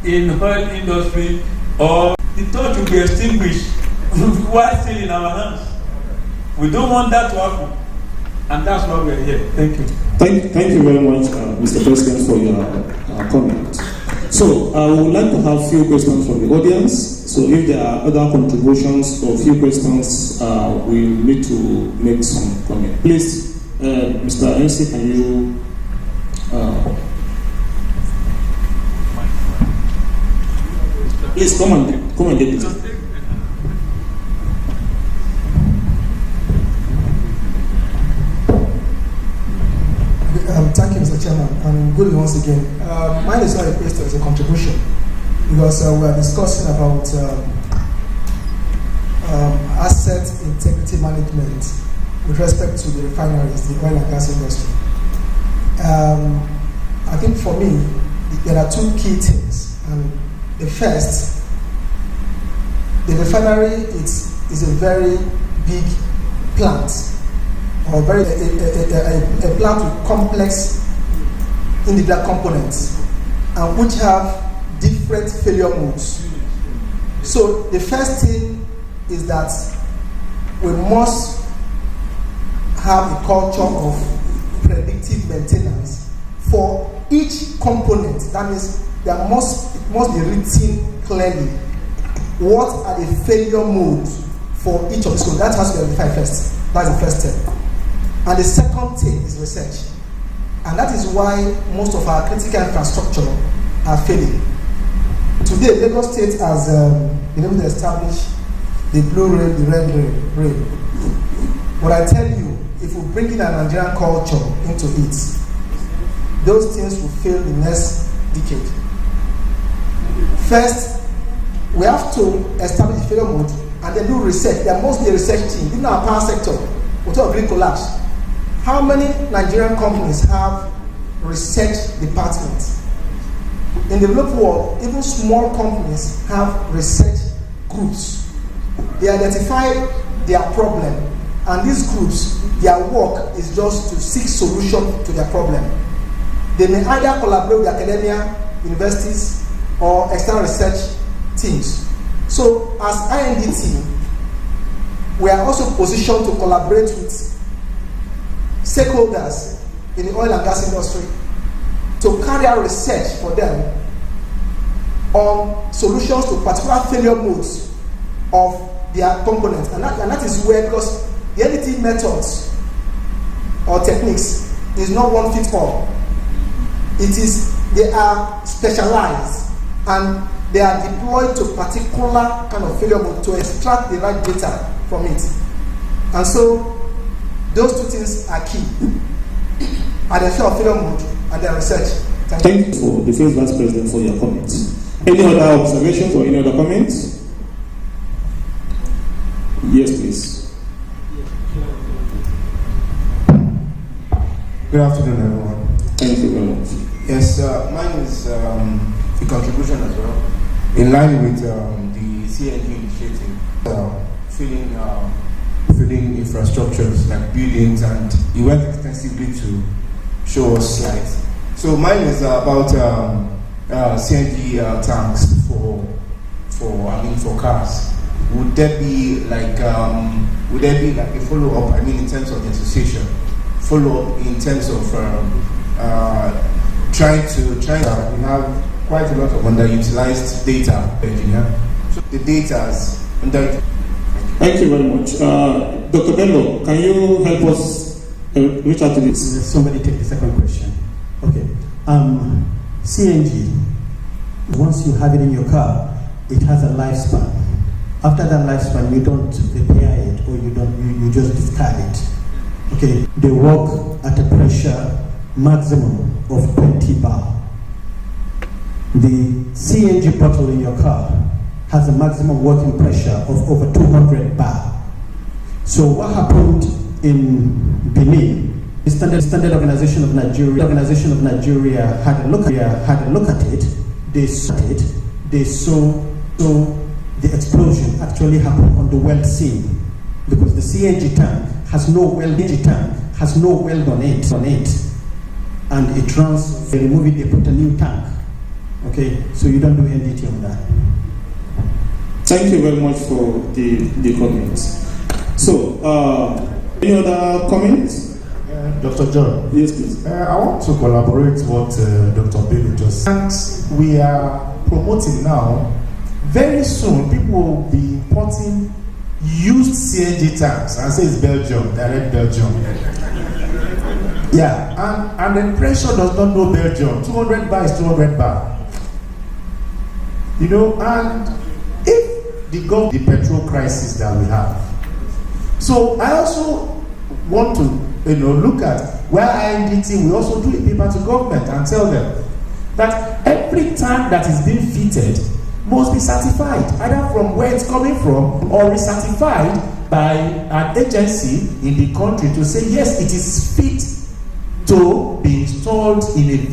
in oil industry, or the torch will be extinguished while still in our hands. We don't want that to happen, and that's why we're here. Thank you. Thank you very much, Mr. President, for your comment. So I would like to have a few questions from the audience. So if there are other contributions or few questions, we need to make some comment. Please, Mr. NC, can you? Please come and get it. Thank you, Mr. Chairman, and good once again. Mine is not a question, it's a contribution, because we are discussing about asset integrity management with respect to the refineries, the oil and gas industry. I think for me, there are two key things. And the first, the refinery is a very big plant, or a plant with complex individual components, and which have different failure modes. So the first thing is that we must have a culture of predictive maintenance for each component. That means it must be written clearly. What are the failure modes for each of these components? That has to be verified first. That's the first step. And the second thing is research. And that is why most of our critical infrastructure are failing. Today, Lagos State has been able to establish the blue rail, the red rail. But I tell you, if we bring in a Nigerian culture into it, those things will fail in the next decade. First, we have to establish the failure mode and then do research. There must be a research team. In our power sector, without green collapse, how many Nigerian companies have research departments? In the developed world, even small companies have research groups. They identify their problem, and these groups, their work is just to seek solution to their problem. They may either collaborate with academia, universities, or external research teams. So as INDT, we are also positioned to collaborate with stakeholders in the oil and gas industry to carry out research for them on solutions to particular failure modes of their components. And that is where, because the NDT methods or techniques is not one fit all. They are specialized and they are deployed to particular kind of failure mode to extract the right data from it. And so those two things are key. And the failure mode and their research. Thank you for the first Vice President for your comments. Any other observations or any other comments? Yes, please. Good afternoon, everyone. Thank you very much. Yes, mine is a contribution as well, in line with the CNG initiative, filling infrastructures like buildings, and he went extensively to show us slides. So mine is about CNG tanks for cars. Would there be like a follow-up? In terms of the association, follow-up in terms of trying to we have quite a lot of underutilized data engineer. So the data is under. Thank you very much. Dr. Bello, can you help us reach out to this? Somebody take the second question. Okay. CNG, once you have it in your car, it has a lifespan. After that lifespan, you don't repair it, or you just discard it. Okay. They work at a pressure maximum of 20 bar. The CNG bottle in your car has a maximum working pressure of over 200 bar. So what happened in Benin, the Standard Organization of Nigeria had a look at it. They saw the explosion actually happened on the weld seam, because the CNG tank has no weld on it, and it runs. They remove it, they put a new tank Okay, so you don't do NDT on that. Thank you very much for the comments. So, any other comments? Dr. John. Yes, please. I want to collaborate what Dr. Bailey just said. We are promoting now. Very soon, people will be importing used CNG tanks and say it's Belgium, direct Belgium. Yeah, and the pressure does not know Belgium. 200 bar is 200 bar. You know, and if the petrol crisis that we have. So I also want to, look at where INDT, we also do a paper to government and tell them that every tank that is being fitted must be certified, either from where it's coming from or recertified by an agency in the country to say, yes, it is fit to be installed in a